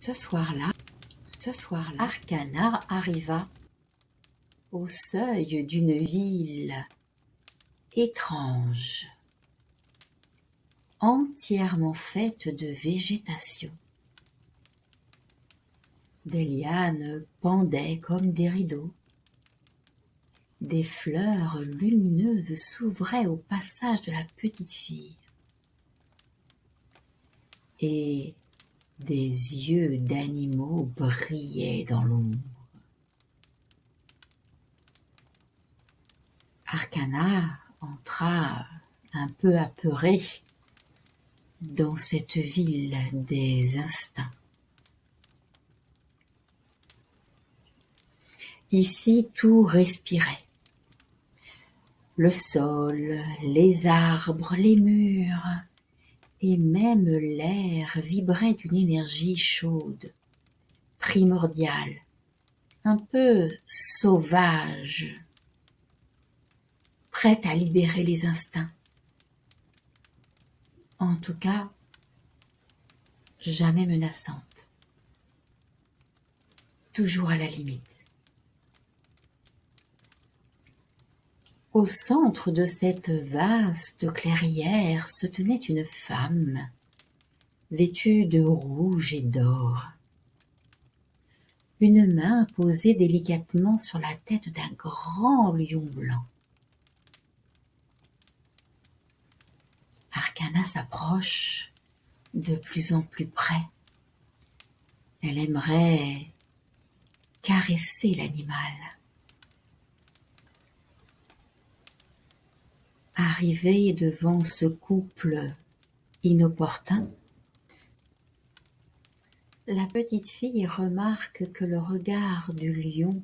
Ce soir-là, Arcana arriva au seuil d'une ville étrange, entièrement faite de végétation. Des lianes pendaient comme des rideaux. Des fleurs lumineuses s'ouvraient au passage de la petite fille. Et des yeux d'animaux brillaient dans l'ombre. Arcana entra un peu apeurée dans cette ville des instincts. Ici, tout respirait. Le sol, les arbres, les murs, et même l'air vibrait d'une énergie chaude, primordiale, un peu sauvage, prête à libérer les instincts. En tout cas, jamais menaçante, toujours à la limite. Au centre de cette vaste clairière se tenait une femme, vêtue de rouge et d'or. Une main posée délicatement sur la tête d'un grand lion blanc. Arcana s'approche de plus en plus près. Elle aimerait caresser l'animal. Arrivée devant ce couple inopportun, la petite fille remarque que le regard du lion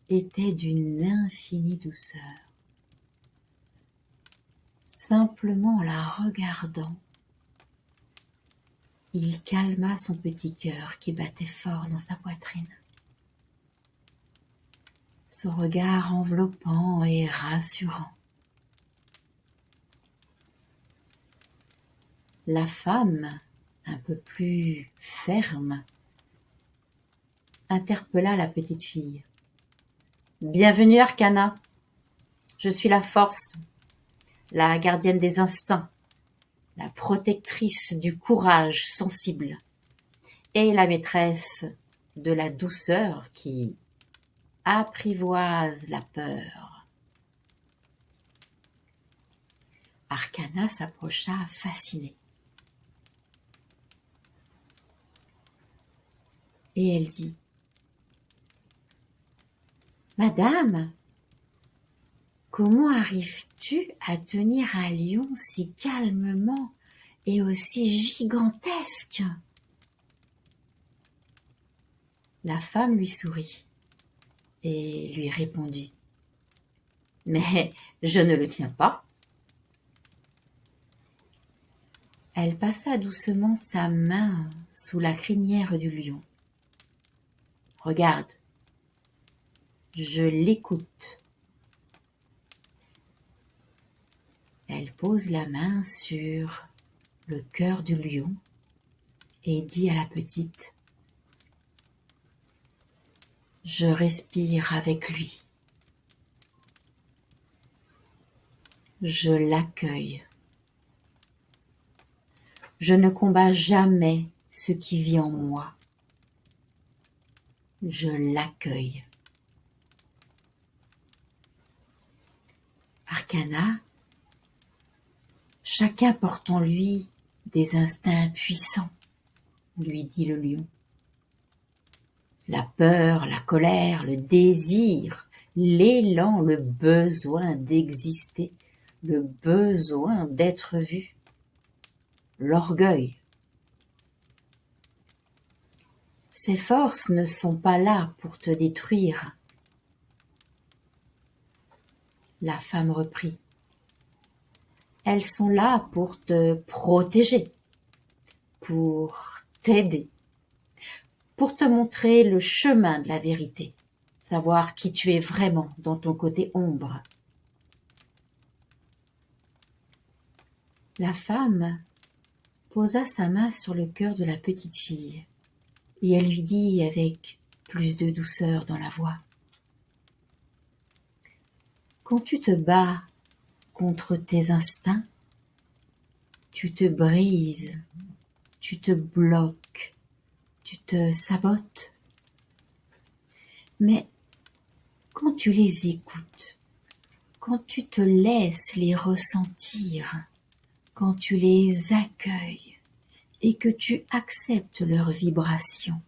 était d'une infinie douceur. Simplement en la regardant, il calma son petit cœur qui battait fort dans sa poitrine. Son regard enveloppant et rassurant. La femme, un peu plus ferme, interpella la petite fille. « Bienvenue Arcana, je suis la force, la gardienne des instincts, la protectrice du courage sensible et la maîtresse de la douceur qui apprivoise la peur. » Arcana s'approcha fascinée. Et elle dit « Madame, comment arrives-tu à tenir un lion si calmement et aussi gigantesque ?» La femme lui sourit et lui répondit « Mais je ne le tiens pas. » Elle passa doucement sa main sous la crinière du lion. « Regarde, je l'écoute. » Elle pose la main sur le cœur du lion et dit à la petite « Je respire avec lui. Je l'accueille. Je ne combats jamais ce qui vit en moi. Je l'accueille. » Arcana, chacun porte en lui des instincts puissants, lui dit le lion. La peur, la colère, le désir, l'élan, le besoin d'exister, le besoin d'être vu, l'orgueil. Ces forces ne sont pas là pour te détruire. La femme reprit. Elles sont là pour te protéger, pour t'aider, pour te montrer le chemin de la vérité, savoir qui tu es vraiment dans ton côté ombre. La femme posa sa main sur le cœur de la petite fille et elle lui dit avec plus de douceur dans la voix: quand tu te bats contre tes instincts, tu te brises, tu te bloques, tu te sabotes. Mais quand tu les écoutes, quand tu te laisses les ressentir, quand tu les accueilles et que tu acceptes leurs vibrations,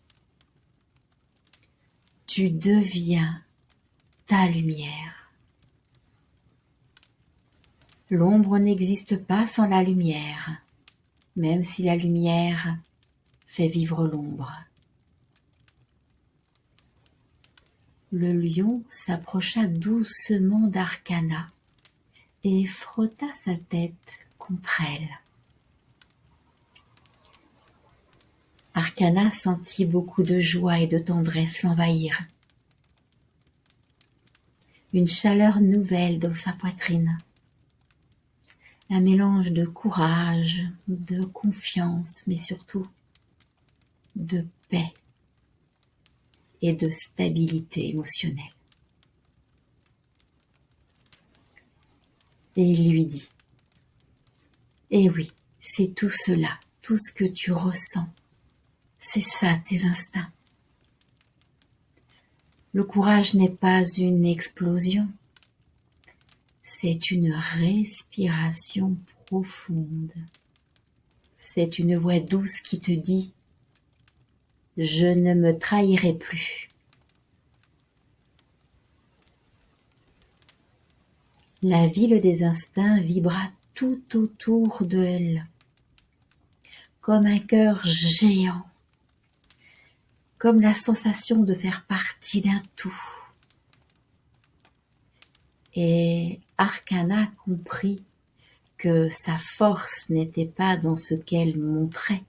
tu deviens ta lumière. L'ombre n'existe pas sans la lumière, même si la lumière fait vivre l'ombre. Le lion s'approcha doucement d'Arcana et frotta sa tête contre elle. Arcana sentit beaucoup de joie et de tendresse l'envahir. Une chaleur nouvelle dans sa poitrine. Un mélange de courage, de confiance, mais surtout de paix et de stabilité émotionnelle. Et il lui dit: eh oui, c'est tout cela, tout ce que tu ressens. C'est ça tes instincts. Le courage n'est pas une explosion, c'est une respiration profonde. C'est une voix douce qui te dit: je ne me trahirai plus. La ville des instincts vibra tout autour d'elle, comme un cœur géant, comme la sensation de faire partie d'un tout. Et Arcana comprit que sa force n'était pas dans ce qu'elle montrait,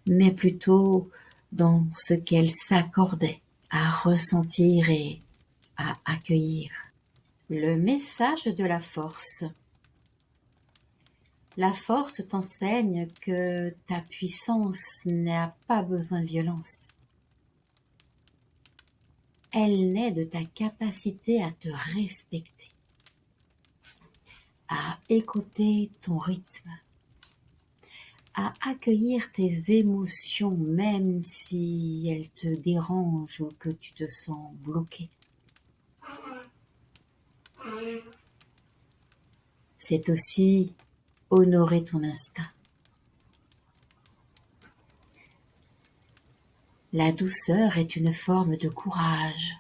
mais plutôt dans ce qu'elle s'accordait à ressentir et à accueillir. Le message de la force. La force t'enseigne que ta puissance n'a pas besoin de violence. Elle naît de ta capacité à te respecter, à écouter ton rythme, à accueillir tes émotions même si elles te dérangent ou que tu te sens bloqué. C'est aussi honorer ton instinct. La douceur est une forme de courage.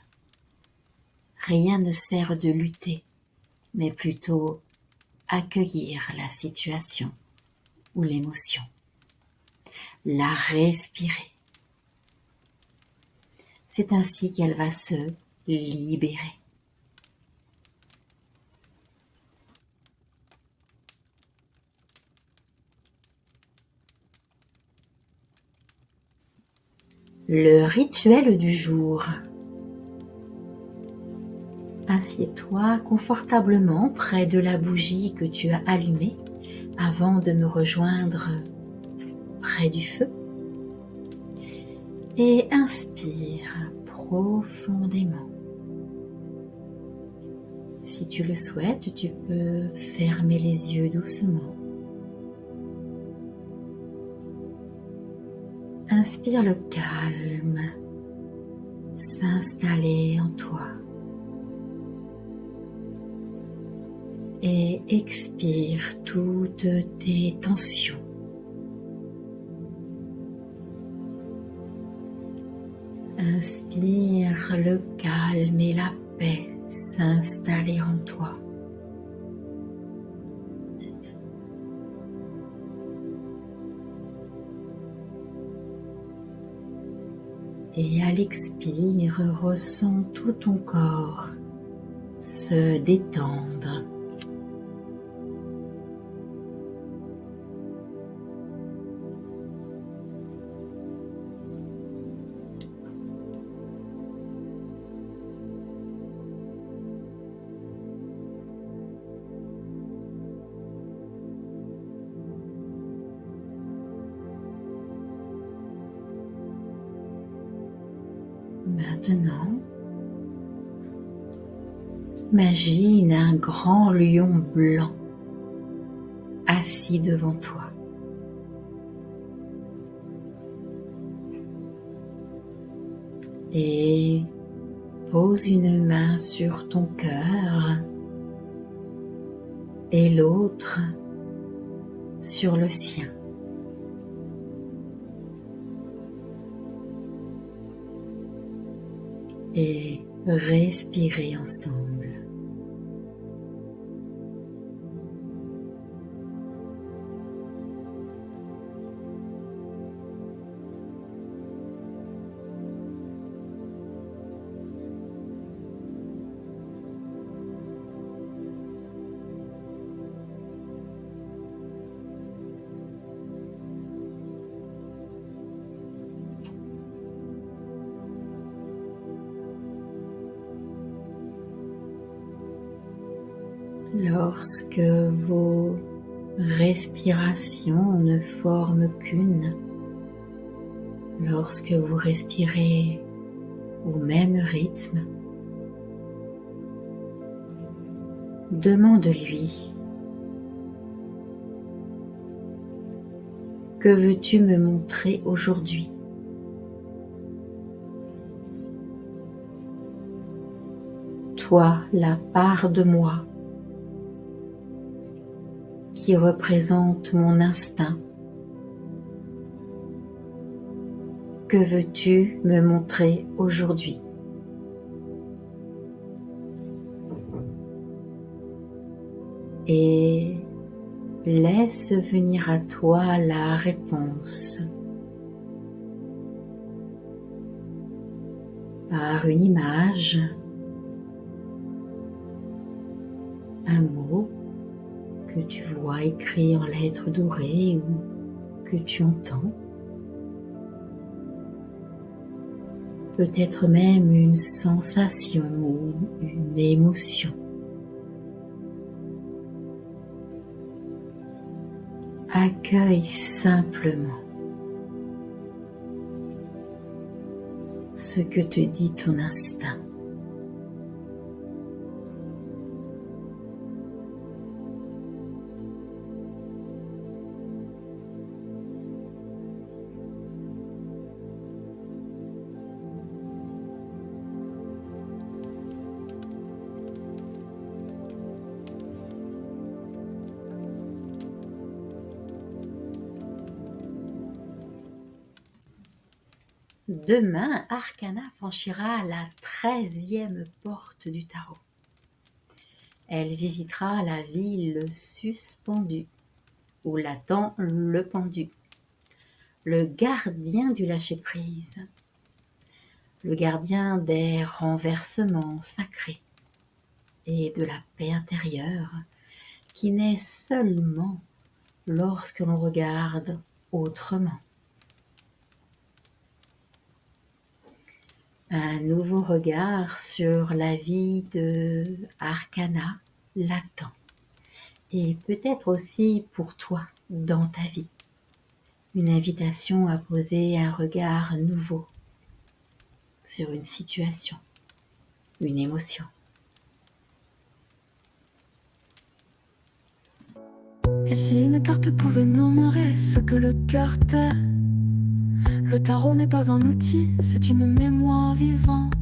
Rien ne sert de lutter, mais plutôt accueillir la situation ou l'émotion, la respirer. C'est ainsi qu'elle va se libérer. Le rituel du jour. Assieds-toi confortablement près de la bougie que tu as allumée avant de me rejoindre près du feu. Et inspire profondément. Si tu le souhaites, tu peux fermer les yeux doucement. Inspire le calme s'installer en toi. Et expire toutes tes tensions. Inspire le calme et la paix s'installer en toi. Et à l'expire, ressens tout ton corps se détendre. Maintenant, imagine un grand lion blanc assis devant toi. Et pose une main sur ton cœur et l'autre sur le sien. Et respirez ensemble. Lorsque vos respirations ne forment qu'une, lorsque vous respirez au même rythme, demande-lui: que veux-tu me montrer aujourd'hui? Toi, la part de moi qui représente mon instinct, que veux-tu me montrer aujourd'hui? Et laisse venir à toi la réponse par une image, un mot que tu vois écrit en lettres dorées ou que tu entends. Peut-être même une sensation ou une émotion. Accueille simplement ce que te dit ton instinct. Demain, Arcana franchira la 13e porte du tarot. Elle visitera la ville suspendue, où l'attend le pendu, le gardien du lâcher-prise, le gardien des renversements sacrés et de la paix intérieure qui naît seulement lorsque l'on regarde autrement. Un nouveau regard sur la vie de Arcana l'attend, et peut-être aussi pour toi dans ta vie. Une invitation à poser un regard nouveau sur une situation, une émotion. Et si une carte pouvait murmurer ce que le cœur tait? Le tarot n'est pas un outil, c'est une mémoire vivante.